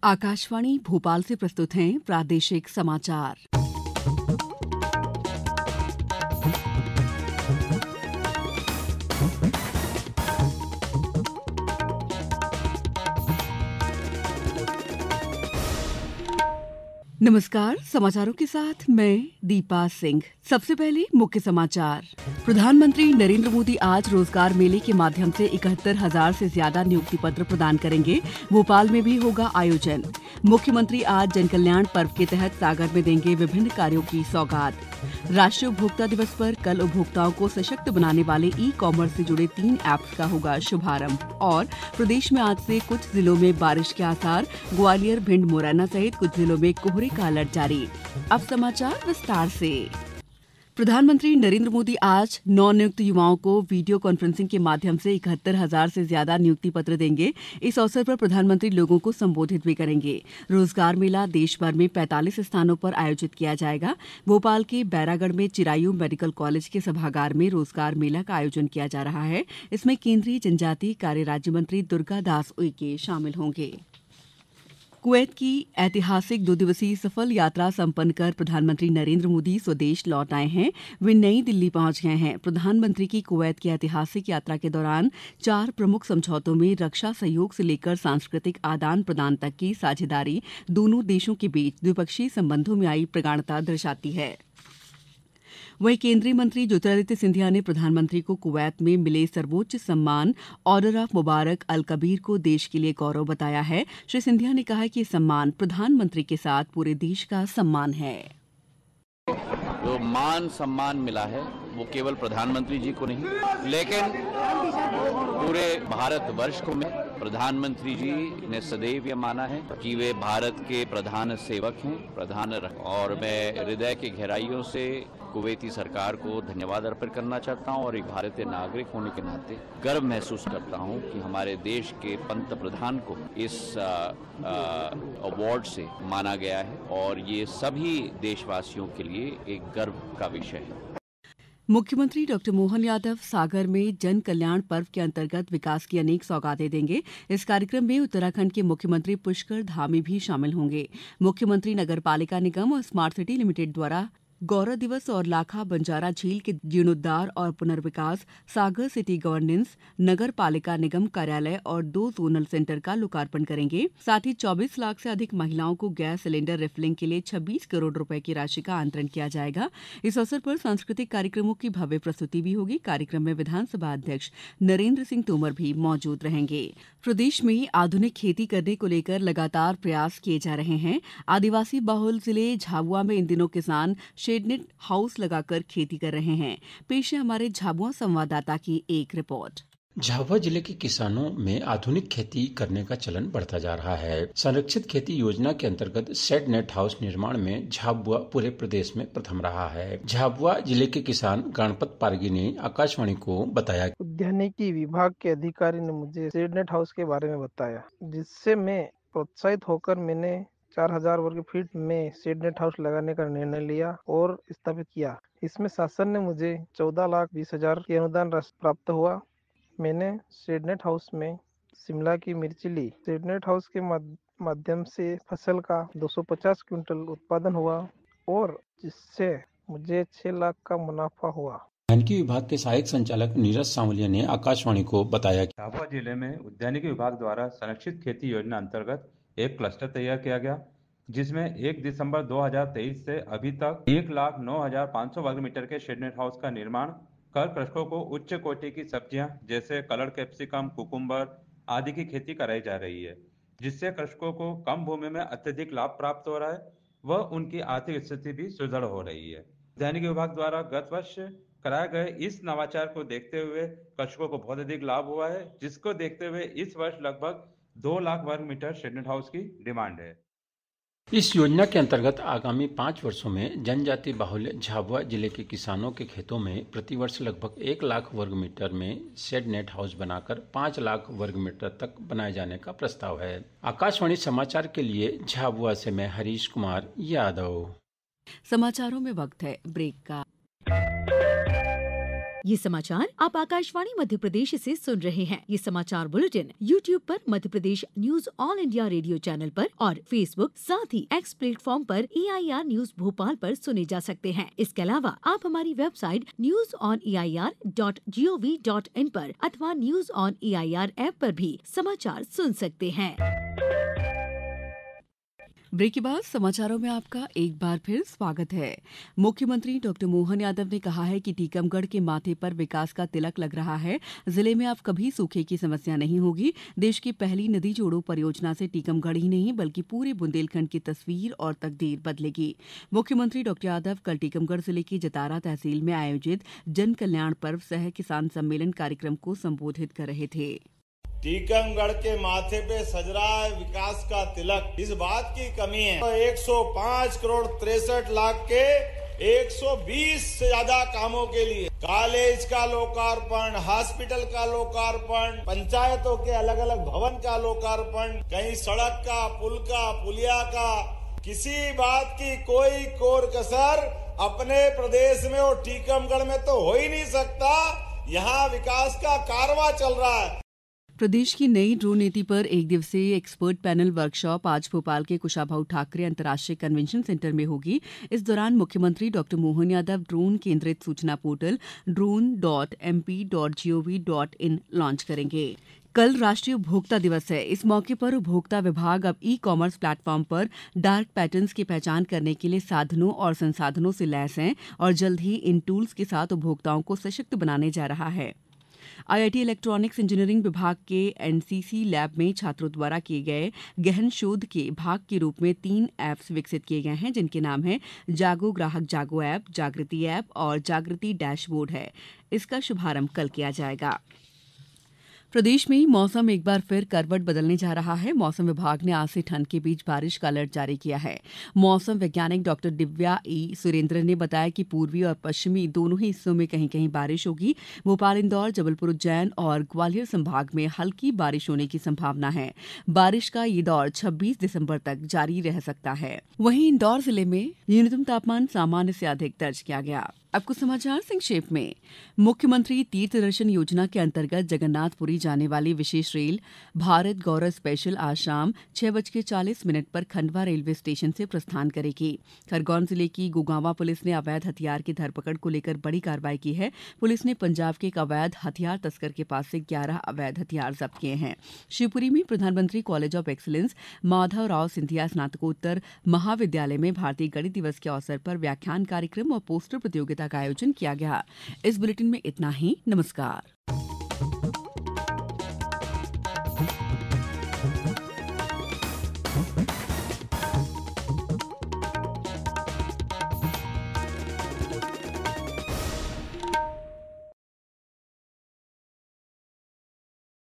आकाशवाणी भोपाल से प्रस्तुत हैं प्रादेशिक समाचार। नमस्कार, समाचारों के साथ मैं दीपा सिंह। सबसे पहले मुख्य समाचार। प्रधानमंत्री नरेंद्र मोदी आज रोजगार मेले के माध्यम से 71,000 से ज्यादा नियुक्ति पत्र प्रदान करेंगे। भोपाल में भी होगा आयोजन। मुख्यमंत्री आज जनकल्याण पर्व के तहत सागर में देंगे विभिन्न कार्यों की सौगात। राष्ट्रीय उपभोक्ता दिवस पर कल उपभोक्ताओं को सशक्त बनाने वाले ई-कॉमर्स से जुड़े 3 ऐप्स का होगा शुभारंभ। और प्रदेश में आज से कुछ जिलों में बारिश के आसार। ग्वालियर, भिंड, मुरैना सहित कुछ जिलों में कोहरे का अलर्ट जारी। अब समाचार विस्तार से। प्रधानमंत्री नरेंद्र मोदी आज नवनियुक्त युवाओं को वीडियो कॉन्फ्रेंसिंग के माध्यम से 71,000 से ज्यादा नियुक्ति पत्र देंगे। इस अवसर पर प्रधानमंत्री लोगों को संबोधित भी करेंगे। रोजगार मेला देश भर में 45 स्थानों पर आयोजित किया जाएगा। भोपाल के बैरागढ़ में चिरायू मेडिकल कॉलेज के सभागार में रोजगार मेला का आयोजन किया जा रहा है। इसमें केंद्रीय जनजातीय कार्य राज्य मंत्री दुर्गा दास उइके शामिल होंगे। कुवैत की ऐतिहासिक 2 दिवसीय सफल यात्रा संपन्न कर प्रधानमंत्री नरेंद्र मोदी स्वदेश लौट आए हैं। वे नई दिल्ली पहुंच गए हैं। प्रधानमंत्री की कुवैत की ऐतिहासिक यात्रा के दौरान 4 प्रमुख समझौतों में रक्षा सहयोग से लेकर सांस्कृतिक आदान प्रदान तक की साझेदारी दोनों देशों के बीच द्विपक्षीय संबंधों में आई प्रगाढ़ता दर्शाती है। वहीं केंद्रीय मंत्री ज्योतिरादित्य सिंधिया ने प्रधानमंत्री को कुवैत में मिले सर्वोच्च सम्मान ऑर्डर ऑफ मुबारक अल कबीर को देश के लिए गौरव बताया है। श्री सिंधिया ने कहा कि ये सम्मान प्रधानमंत्री के साथ पूरे देश का सम्मान है। जो मान सम्मान मिला है वो केवल प्रधानमंत्री जी को नहीं, लेकिन पूरे भारतवर्ष को में प्रधानमंत्री जी ने सदैव ये माना है कि वे भारत के प्रधान सेवक हैं, और मैं हृदय की गहराइयों से कुवैती सरकार को धन्यवाद अर्पित करना चाहता हूं और एक भारतीय नागरिक होने के नाते गर्व महसूस करता हूं कि हमारे देश के पंत प्रधान को इस अवार्ड से माना गया है और ये सभी देशवासियों के लिए एक गर्व का विषय है। मुख्यमंत्री डॉ. मोहन यादव सागर में जन कल्याण पर्व के अंतर्गत विकास की अनेक सौगातें देंगे। इस कार्यक्रम में उत्तराखंड के मुख्यमंत्री पुष्कर धामी भी शामिल होंगे। मुख्यमंत्री नगर पालिका निगम और स्मार्ट सिटी लिमिटेड द्वारा गौरव दिवस और लाखा बंजारा झील के जीर्णोद्धार और पुनर्विकास, सागर सिटी गवर्नेंस, नगर पालिका निगम कार्यालय और 2 जोनल सेंटर का लोकार्पण करेंगे। साथ ही 24 लाख से अधिक महिलाओं को गैस सिलेंडर रिफिलिंग के लिए 26 करोड़ रुपए की राशि का आवंटन किया जाएगा। इस अवसर पर सांस्कृतिक कार्यक्रमों की भव्य प्रस्तुति भी होगी। कार्यक्रम में विधानसभा अध्यक्ष नरेंद्र सिंह तोमर भी मौजूद रहेंगे। प्रदेश में आधुनिक खेती करने को लेकर लगातार प्रयास किए जा रहे हैं। आदिवासी बहुल जिले झाबुआ में इन दिनों किसान शेडनेट हाउस लगाकर खेती कर रहे हैं। पेश है हमारे झाबुआ संवाददाता की एक रिपोर्ट। झाबुआ जिले के किसानों में आधुनिक खेती करने का चलन बढ़ता जा रहा है। संरक्षित खेती योजना के अंतर्गत शेड नेट हाउस निर्माण में झाबुआ पूरे प्रदेश में प्रथम रहा है। झाबुआ जिले के किसान गणपत पारगी ने आकाशवाणी को बताया, उद्यानिकी विभाग के अधिकारी ने मुझे शेड नेट हाउस के बारे में बताया, जिससे मैं प्रोत्साहित होकर मैंने 4,000 वर्ग फीट में शेड नेट हाउस लगाने का निर्णय लिया और स्थापित किया। इसमें शासन ने मुझे 14,20,000 की अनुदान राशि प्राप्त हुआ। मैंने शेड नेट हाउस में शिमला की मिर्ची ली। शेड नेट हाउस के माध्यम से फसल का 250 क्विंटल उत्पादन हुआ और जिससे मुझे 6 लाख का मुनाफा हुआ। उद्यानिकी विभाग के सहायक संचालक नीरज सांवलिया ने आकाशवाणी को बताया, झाबुआ जिले में उद्यानिकी विभाग द्वारा संरक्षित खेती योजना अंतर्गत एक क्लस्टर तैयार किया गया, जिसमें 1 दिसंबर 2023 से अभी तक 1,09,500 वर्ग मीटर के शेड नेट हाउस का निर्माण कर कृषकों को उच्च कोटि की सब्जियां जैसे कलर कैप्सिकम, कुकुम्बर आदि की खेती कराई जा रही है, जिससे कृषकों को कम भूमि में अत्यधिक लाभ प्राप्त हो रहा है व उनकी आर्थिक स्थिति भी सुदृढ़ हो रही है। उद्यानिकी विभाग द्वारा गत वर्ष कराए गए इस नवाचार को देखते हुए कृषकों को बहुत अधिक लाभ हुआ है, जिसको देखते हुए इस वर्ष लगभग 2 लाख वर्ग मीटर शेड नेट हाउस की डिमांड है। इस योजना के अंतर्गत आगामी 5 वर्षों में जनजाति बाहुल्य झाबुआ जिले के किसानों के खेतों में प्रतिवर्ष लगभग 1 लाख वर्ग मीटर में शेड नेट हाउस बनाकर 5 लाख वर्ग मीटर तक बनाए जाने का प्रस्ताव है। आकाशवाणी समाचार के लिए झाबुआ से मैं हरीश कुमार यादव। समाचारों में वक्त है ब्रेक का। ये समाचार आप आकाशवाणी मध्य प्रदेश से सुन रहे हैं। ये समाचार बुलेटिन YouTube पर Madhya Pradesh news all India radio channel पर और Facebook साथ ही X प्लेटफॉर्म पर AIR न्यूज भोपाल पर सुने जा सकते हैं। इसके अलावा आप हमारी वेबसाइट newsoneir.gov.in पर अथवा न्यूज ऑन AIR ऐप पर भी समाचार सुन सकते हैं। ब्रेक के बाद समाचारों में आपका एक बार फिर स्वागत है। मुख्यमंत्री डॉक्टर मोहन यादव ने कहा है कि टीकमगढ़ के माथे पर विकास का तिलक लग रहा है। जिले में अब कभी सूखे की समस्या नहीं होगी। देश की पहली नदी जोड़ो परियोजना से टीकमगढ़ ही नहीं बल्कि पूरे बुंदेलखंड की तस्वीर और तकदीर बदलेगी। मुख्यमंत्री डॉक्टर यादव कल टीकमगढ़ जिले की जतारा तहसील में आयोजित जन कल्याण पर्व सह किसान सम्मेलन कार्यक्रम को संबोधित कर रहे थे। टीकमगढ़ के माथे पे सज रहा है विकास का तिलक। इस बात की कमी है 105 करोड़ 63 लाख के 120 से ज्यादा कामों के लिए कॉलेज का लोकार्पण, हॉस्पिटल का लोकार्पण, पंचायतों के अलग अलग भवन का लोकार्पण, कहीं सड़क का, पुल का, पुलिया का, किसी बात की कोई कोर कसर अपने प्रदेश में और टीकमगढ़ में तो हो ही नहीं सकता। यहाँ विकास का कारवां चल रहा है। प्रदेश की नई ड्रोन नीति पर एक दिवसीय एक्सपर्ट पैनल वर्कशॉप आज भोपाल के कुशाभाऊ ठाकरे अंतर्राष्ट्रीय कन्वेंशन सेंटर में होगी। इस दौरान मुख्यमंत्री डॉक्टर मोहन यादव ड्रोन केंद्रित सूचना पोर्टल drone.mp.gov.in लॉन्च करेंगे। कल राष्ट्रीय उपभोक्ता दिवस है। इस मौके पर उपभोक्ता विभाग अब ई-कॉमर्स प्लेटफॉर्म पर डार्क पैटर्न्स की पहचान करने के लिए साधनों और संसाधनों से लैस है और जल्द ही इन टूल्स के साथ उपभोक्ताओं को सशक्त बनाने जा रहा है। IIT इलेक्ट्रॉनिक्स इंजीनियरिंग विभाग के NCC लैब में छात्रों द्वारा किए गए गहन शोध के भाग के रूप में 3 ऐप्स विकसित किए गए हैं, जिनके नाम है जागो ग्राहक जागो ऐप, जागृति ऐप और जागृति डैशबोर्ड है। इसका शुभारंभ कल किया जाएगा। प्रदेश में मौसम एक बार फिर करवट बदलने जा रहा है। मौसम विभाग ने आज से ठंड के बीच बारिश का अलर्ट जारी किया है। मौसम वैज्ञानिक डॉक्टर दिव्या ई सुरेंद्र ने बताया कि पूर्वी और पश्चिमी दोनों ही हिस्सों में कहीं कहीं बारिश होगी। भोपाल, इंदौर, जबलपुर, उज्जैन और ग्वालियर संभाग में हल्की बारिश होने की संभावना है। बारिश का ये दौर 26 दिसंबर तक जारी रह सकता है। वहीं इंदौर जिले में न्यूनतम तापमान सामान्य से अधिक दर्ज किया गया। अब कुछ समाचार संक्षेप में। मुख्यमंत्री तीर्थ दर्शन योजना के अंतर्गत जगन्नाथपुरी जाने वाली विशेष रेल भारत गौरव स्पेशल आज शाम 6:40 पर खंडवा रेलवे स्टेशन से प्रस्थान करेगी। खरगोन जिले की गोगांवा पुलिस ने अवैध हथियार की धरपकड़ को लेकर बड़ी कार्रवाई की है। पुलिस ने पंजाब के एक अवैध हथियार तस्कर के पास से 11 अवैध हथियार जब्त किए हैं। शिवपुरी में प्रधानमंत्री college of excellence Madhavrao Scindia स्नातकोत्तर महाविद्यालय में भारतीय गणित दिवस के अवसर पर व्याख्यान कार्यक्रम और पोस्टर प्रतियोगिता का आयोजन किया गया। इस बुलेटिन में इतना ही। नमस्कार।